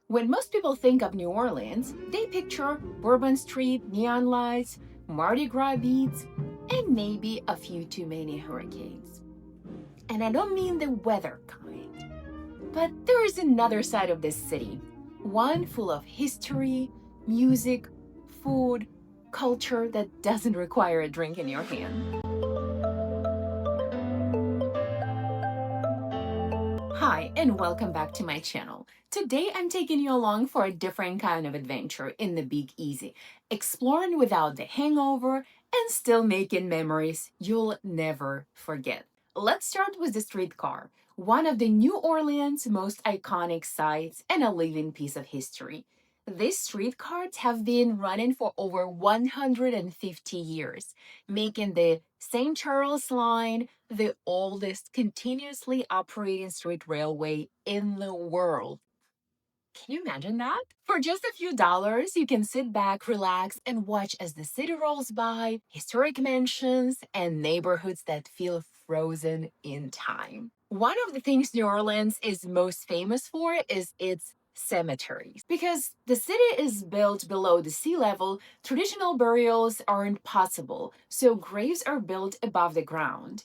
When most people think of New Orleans, they picture Bourbon Street, neon lights, Mardi Gras beats, and maybe a few too many hurricanes. And I don't mean the weather kind. But there is another side of this city, one full of history, music, food, culture that doesn't require a drink in your hand. Hi, and welcome back to my channel. Today I'm taking you along for a different kind of adventure in the Big Easy, exploring without the hangover and still making memories you'll never forget. Let's start with the streetcar, one of the New Orleans' most iconic sights and a living piece of history. These streetcars have been running for over 150 years, making the St. Charles Line the oldest continuously operating street railway in the world. Can you imagine that? For just a few dollars, you can sit back, relax, and watch as the city rolls by, historic mansions, and neighborhoods that feel frozen in time. One of the things New Orleans is most famous for is its cemeteries. Because the city is built below the sea level, traditional burials aren't possible, so graves are built above the ground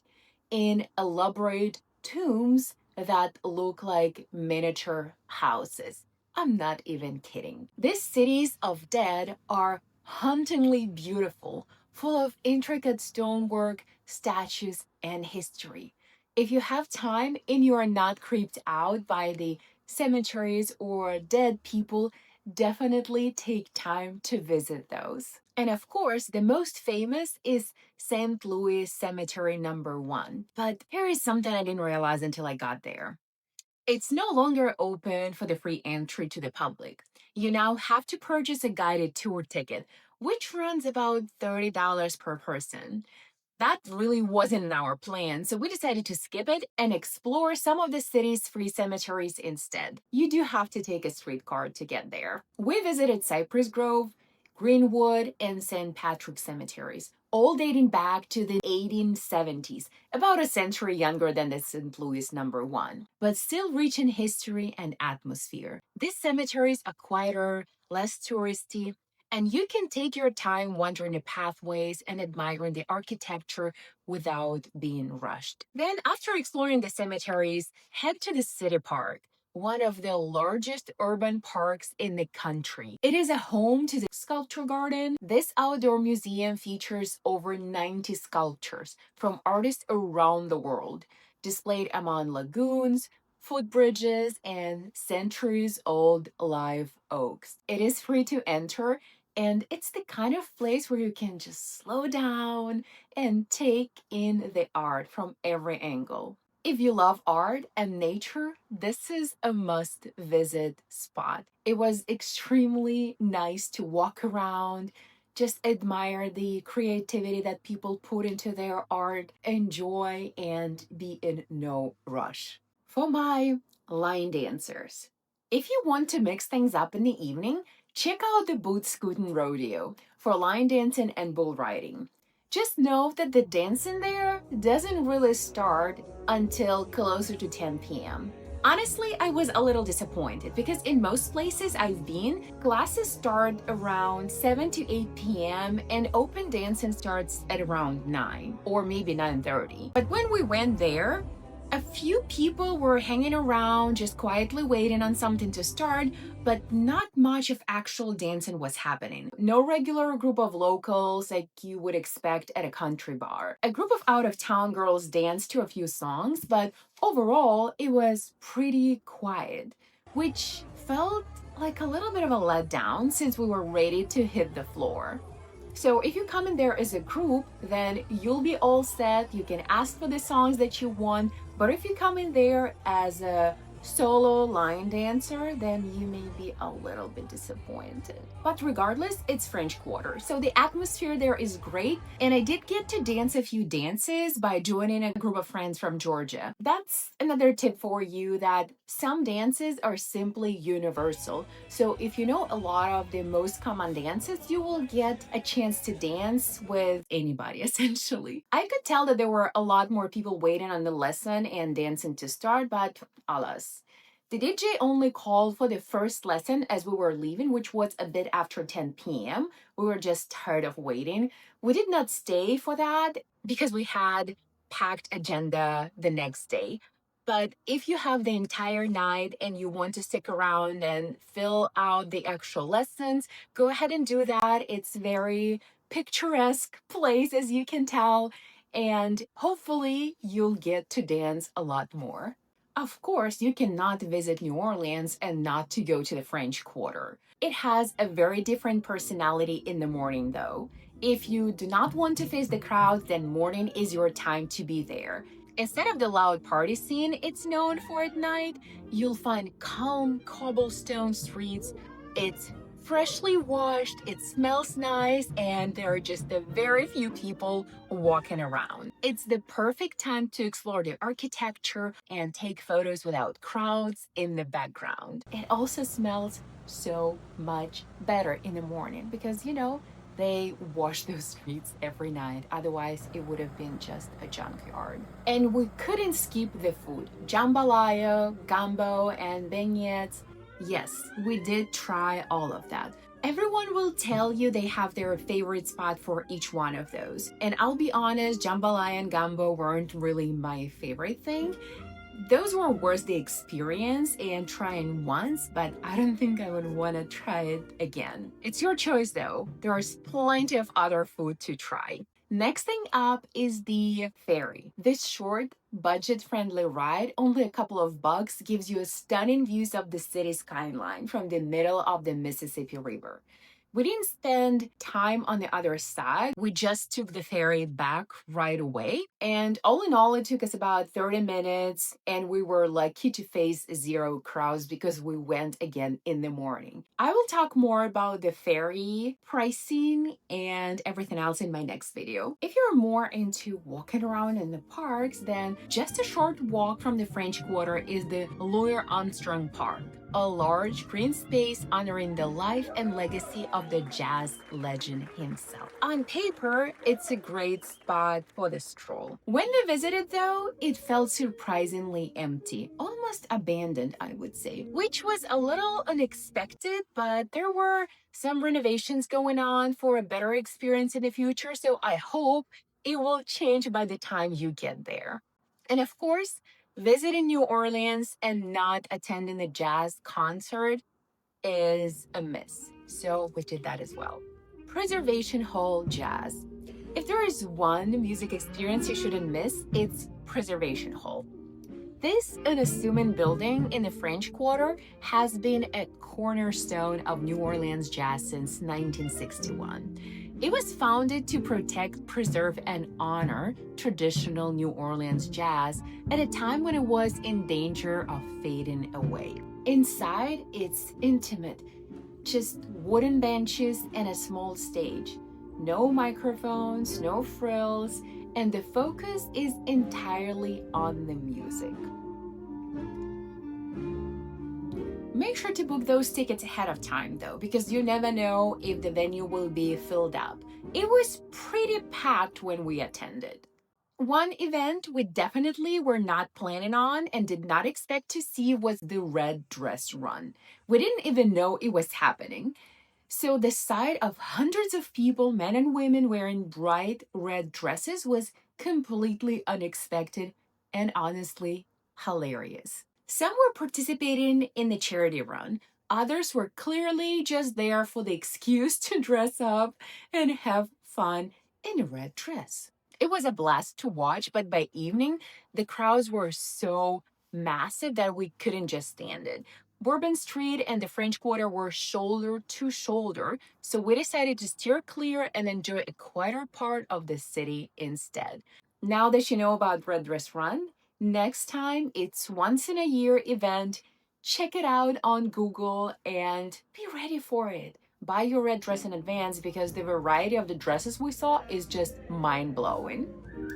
in elaborate tombs that look like miniature houses. I'm not even kidding. These cities of dead are hauntingly beautiful, full of intricate stonework, statues, and history. If you have time and you are not creeped out by the cemeteries or dead people, definitely take time to visit those. And of course, the most famous is St. Louis Cemetery number 1. But here is something I didn't realize until I got there. It's no longer open for the free entry to the public. You now have to purchase a guided tour ticket, which runs about $30 per person. That really wasn't in our plan, so we decided to skip it and explore some of the city's free cemeteries instead. You do have to take a streetcar to get there. We visited Cypress Grove, Greenwood, and St. Patrick's cemeteries, all dating back to the 1870s, about a century younger than the St. Louis number 1, but still rich in history and atmosphere. These cemeteries are quieter, less touristy, and you can take your time wandering the pathways and admiring the architecture without being rushed. Then, after exploring the cemeteries, head to the city park, one of the largest urban parks in the country. It is a home to the sculpture garden. This outdoor museum features over 90 sculptures from artists around the world, displayed among lagoons, footbridges, and centuries-old live oaks. It is free to enter, and it's the kind of place where you can just slow down and take in the art from every angle. If you love art and nature, this is a must visit spot. It was extremely nice to walk around, just admire the creativity that people put into their art, enjoy, and be in no rush. For my line dancers, if you want to mix things up in the evening, check out the Boot Scootin' Rodeo for line dancing and bull riding. Just know that the dancing there doesn't really start until closer to 10 p.m. Honestly, I was a little disappointed because in most places I've been, classes start around 7 to 8 p.m. and open dancing starts at around 9 or maybe 9:30. But when we went there, a few people were hanging around, just quietly waiting on something to start, but not much of actual dancing was happening. No regular group of locals like you would expect at a country bar. A group of out-of-town girls danced to a few songs, but overall, it was pretty quiet, which felt like a little bit of a letdown since we were ready to hit the floor. So if you come in there as a group, then you'll be all set. You can ask for the songs that you want. But if you come in there as a solo line dancer, then you may be a little bit disappointed. But regardless, it's French Quarter, so the atmosphere there is great, and I did get to dance a few dances by joining a group of friends from Georgia. That's another tip for you, that some dances are simply universal. So if you know a lot of the most common dances, you will get a chance to dance with anybody, essentially. I could tell that there were a lot more people waiting on the lesson and dancing to start, but alas. The DJ only called for the first lesson as we were leaving, which was a bit after 10 p.m. We were just tired of waiting. We did not stay for that because we had packed agenda the next day. But if you have the entire night and you want to stick around and fill out the actual lessons, go ahead and do that. It's very picturesque place, as you can tell, and hopefully you'll get to dance a lot more. Of course, you cannot visit New Orleans and not to go to the French Quarter. It has a very different personality in the morning, though. If you do not want to face the crowd, then morning is your time to be there. Instead of the loud party scene it's known for at night, you'll find calm cobblestone streets. It's freshly washed, it smells nice, and there are just a very few people walking around. It's the perfect time to explore the architecture and take photos without crowds in the background. It also smells so much better in the morning because, they wash those streets every night. Otherwise, it would have been just a junkyard. And we couldn't skip the food. Jambalaya, gumbo, and beignets. Yes, we did try all of that. Everyone will tell you they have their favorite spot for each one of those. And I'll be honest, jambalaya and gumbo weren't really my favorite thing. Those were worth the experience and trying once, but I don't think I would want to try it again. It's your choice though. There's plenty of other food to try. Next thing up is the ferry. This short, budget-friendly ride, only a couple of bucks, gives you a stunning views of the city skyline from the middle of the Mississippi River. We didn't spend time on the other side. We just took the ferry back right away. And all in all, it took us about 30 minutes. And we were lucky to face zero crowds because we went again in the morning. I will talk more about the ferry pricing and everything else in my next video. If you're more into walking around in the parks, then just a short walk from the French Quarter is the Armstrong Park, a large green space honoring the life and legacy of the jazz legend himself. On paper, it's a great spot for the stroll. When we visited though, it felt surprisingly empty, almost abandoned, I would say, which was a little unexpected, but there were some renovations going on for a better experience in the future, so I hope it will change by the time you get there. And of course, visiting New Orleans and not attending the jazz concert is a miss. So we did that as well. Preservation Hall Jazz. If there is one music experience you shouldn't miss, it's Preservation Hall. This unassuming building in the French Quarter has been a cornerstone of New Orleans jazz since 1961. It was founded to protect, preserve, and honor traditional New Orleans jazz at a time when it was in danger of fading away. Inside, it's intimate, just wooden benches and a small stage. No microphones, no frills, and the focus is entirely on the music. Make sure to book those tickets ahead of time though, because you never know if the venue will be filled up. It was pretty packed when we attended. One event we definitely were not planning on and did not expect to see was the red dress run. We didn't even know it was happening. So the sight of hundreds of people, men and women, wearing bright red dresses was completely unexpected and honestly hilarious. Some were participating in the charity run. Others were clearly just there for the excuse to dress up and have fun in a red dress. It was a blast to watch, but by evening, the crowds were so massive that we couldn't just stand it. Bourbon Street and the French Quarter were shoulder to shoulder, so we decided to steer clear and enjoy a quieter part of the city instead. Now that you know about Red Dress Run, next time it's once in a year event. Check it out on Google and be ready for it. Buy your red dress in advance because the variety of the dresses we saw is just mind-blowing.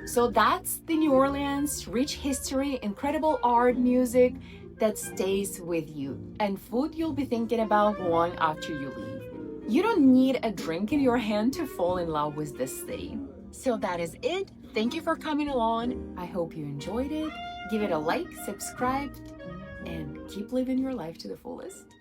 So that's the New Orleans, rich history, incredible art, music that stays with you, and food you'll be thinking about long after you leave. You don't need a drink in your hand to fall in love with this city. So that is it. Thank you for coming along. I hope you enjoyed it. Give it a like, subscribe, and keep living your life to the fullest.